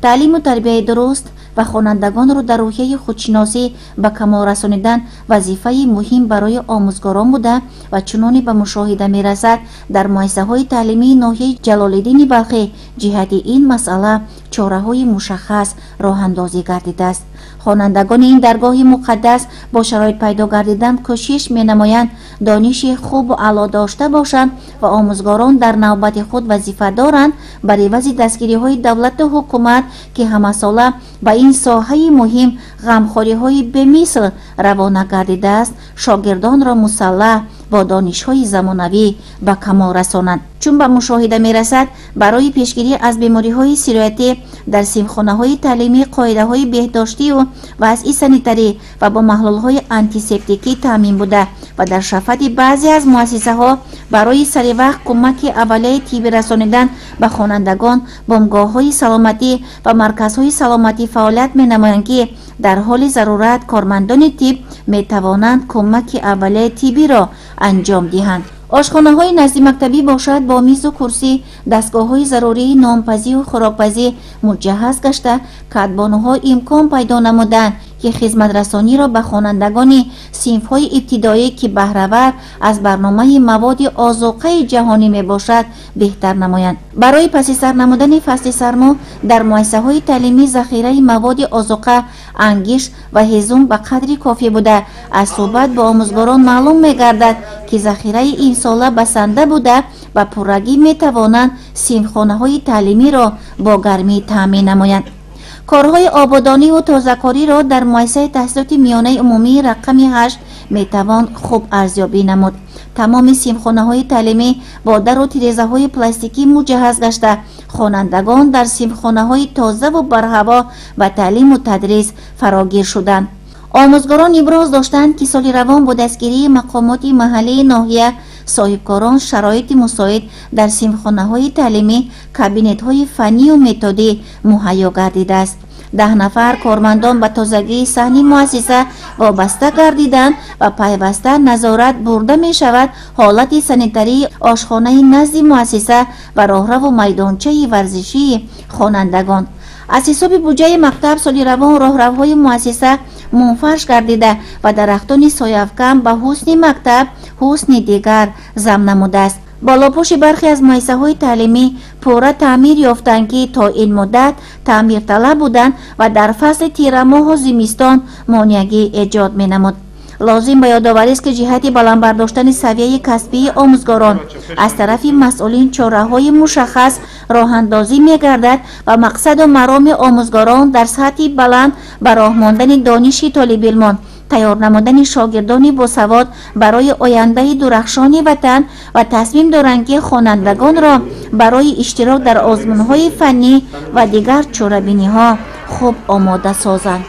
تعلیم و تربیت درست و خوانندگان را در روحیه خودشناسی به کمال رسانیدن وظیفه مهم برای آموزگاران بوده و چنانچه به مشاهده می رسد در مؤسسه های تعلیمی ناحیه جلال‌الدین بلخی جهت این مسئله چاره های مشخص راه اندازی گردیده است. خوانندگان این درگاه مقدس با شرایط پیدا گردیدن کوشش می نمایند دانش خوب و اعلی داشته باشند و آموزگاران در نوبت خود وظیفه دارند بر عوض دستگیری های دولت و حکومت که همه ساله به این ساحه مهم غمخواری های بمثل روانه گردیده است شاگردان را مسلح با دانش های زمانوی به کمال رسانند. چون به مشاهده می رسد برای پیشگیری از بیماری های سیرایتی در سیمخانه های تعلیمی قاعده های بهداشتی و وضعی سانیتری و با محلول های آنتیسپتیکی تامین بوده و در شفاعت بعضی از مؤسسه ها برای سری وقت کمک اولیه طبی رسانیدن به خوانندگان بامگاه های سلامتی و مرکز های سلامتی فعالیت می نمایند که در حال ضرورت کارمندان طب می توانند کمک اولیه طبی را انجام دهند. آشخانه های نزد مکتبی باشد با میز و کرسی، دستگاه های ضروری نانپزی و خوراکپزی مجهز گشته کدبانه ها امکان پیدا نمودند که خدمت رسانی را به خوانندگان صنف های ابتدایی که بهره‌ور از برنامه مواد آذوقه جهانی می باشد بهتر نمایند. برای پس سر نمودن فصل سرما در مؤسسه های تعلیمی ذخیره مواد آذوقه انگیش و هیزم به قدری کافی بوده. از صحبت با آموزگاران معلوم می گردد که ذخیره این ساله بسنده بوده و پررگی می توانند صنفخانه های تعلیمی را با گرمی تامین نمایند. کارهای آبادانی و تازه‌کاری را در مؤسسه تحصیلات میانه عمومی رقم 8 میتوان خوب ارزیابی نمود. تمام صنفخانه‌های تعلیمی با در و تیره‌های های پلاستیکی مجهز گشته خوانندگان در صنفخانه‌های تازه و برهوا و تعلیم و تدریس فراگیر شدند. آموزگاران ابراز داشتند که سال روان با دستگیری مقامات محلی ناحیه صاحبکاران شرایط مساعد در صنفخانه‌های تعلیمی کابینت‌های فنی و متدی مهیا گردیده است. 10 نفر کارمندان به تازگی صحنه مؤسسه وابسته گردیدند و پیوسته نظارت برده می شود حالت سانیتری آشخانه نزد مؤسسه و راهرو و میدانچه ورزشی خوانندگان. از حساب بودجه مکتب سال روان راهروهای مؤسسه منفرش گردیده و درختان سایه‌افکن به حسن مکتب حسن دیگر ضم نموده است. بالاپوش برخی از مؤسسه های تعلیمی پوره تعمیر یافتند که تا این مدت تعمیر طلب بودند و در فصل تیر ماه و زمستان مانعگی ایجاد می نمود. لازم به یادآوری است که جهت بلند برداشتن سویه کسبی آموزگاران از طرف مسئولین چاره‌های مشخص راه اندازی می‌گردد و مقصد و مرام آموزگاران در سطح بلند به راه ماندن دانش طالب علمان، تیار نمودن شاگردانی با سواد برای آینده درخشان وطن و تصمیم دارند که خوانندگان را برای اشتراک در آزمون‌های فنی و دیگر چاره‌بینی‌ها خوب آماده سازند.